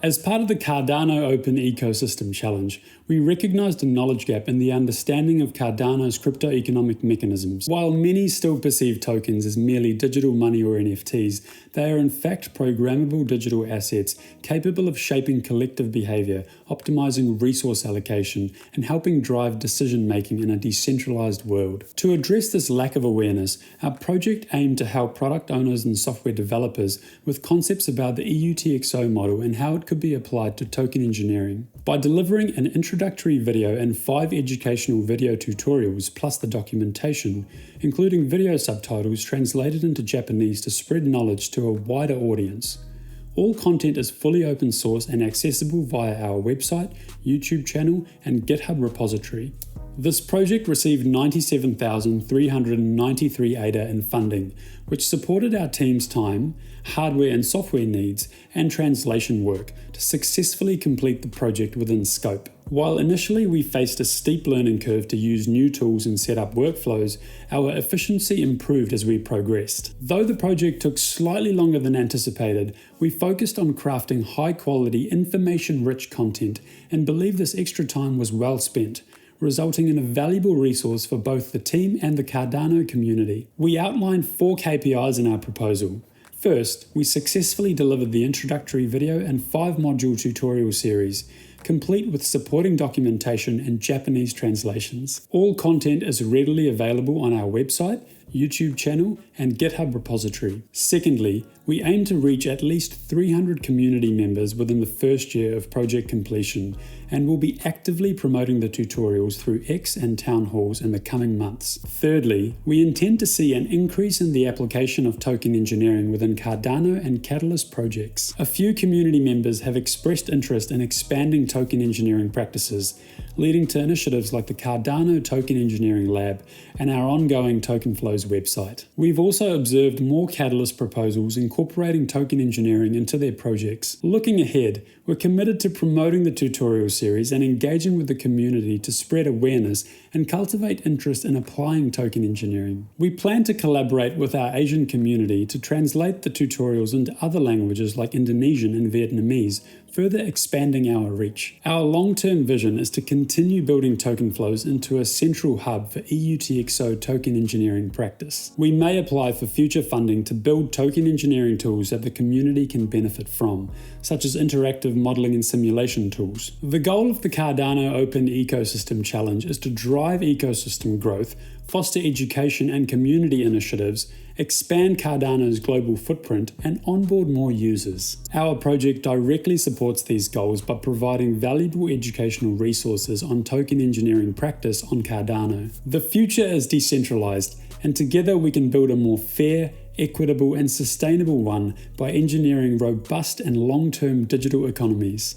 As part of the Cardano Open Ecosystem Challenge, we recognized a knowledge gap in the understanding of Cardano's crypto-economic mechanisms. While many still perceive tokens as merely digital money or NFTs, they are in fact programmable digital assets capable of shaping collective behavior, optimizing resource allocation, and helping drive decision-making in a decentralized world. To address this lack of awareness, our project aimed to help product owners and software developers with concepts about the EUTXO model and how it could be applied to token engineering. By delivering an introductory video and 5 educational video tutorials plus the documentation, including video subtitles translated into Japanese to spread knowledge to a wider audience. All content is fully open source and accessible via our website, YouTube channel, and GitHub repository. This project received 97,393 ADA in funding, which supported our team's time, hardware and software needs, and translation work to successfully complete the project within scope. While initially we faced a steep learning curve to use new tools and set up workflows, our efficiency improved as we progressed. Though the project took slightly longer than anticipated, we focused on crafting high-quality, information-rich content and believe this extra time was well spent, resulting in a valuable resource for both the team and the Cardano community. We outlined 4 KPIs in our proposal. First, we successfully delivered the introductory video and 5-module tutorial series, complete with supporting documentation and Japanese translations. All content is readily available on our website, YouTube channel, and GitHub repository. Secondly, we aim to reach at least 300 community members within the first year of project completion, and will be actively promoting the tutorials through X and town halls in the coming months. Thirdly, we intend to see an increase in the application of token engineering within Cardano and Catalyst projects. A few community members have expressed interest in expanding token engineering practices, leading to initiatives like the Cardano Token Engineering Lab and our ongoing Token Flows website. We've also observed more Catalyst proposals incorporating token engineering into their projects. Looking ahead, we're committed to promoting the tutorial series and engaging with the community to spread awareness and cultivate interest in applying token engineering. We plan to collaborate with our Asian community to translate the tutorials into other languages like Indonesian and Vietnamese, further expanding our reach. Our long-term vision is to continue building Token Flows into a central hub for EUTXO token engineering practice. We may apply for future funding to build token engineering tools that the community can benefit from, such as interactive modeling and simulation tools. The goal of the Cardano Open Ecosystem Challenge is to drive ecosystem growth, foster education and community initiatives, expand Cardano's global footprint, and onboard more users. Our project directly supports these goals by providing valuable educational resources on token engineering practice on Cardano. The future is decentralized, and together we can build a more fair, equitable, and sustainable one by engineering robust and long-term digital economies.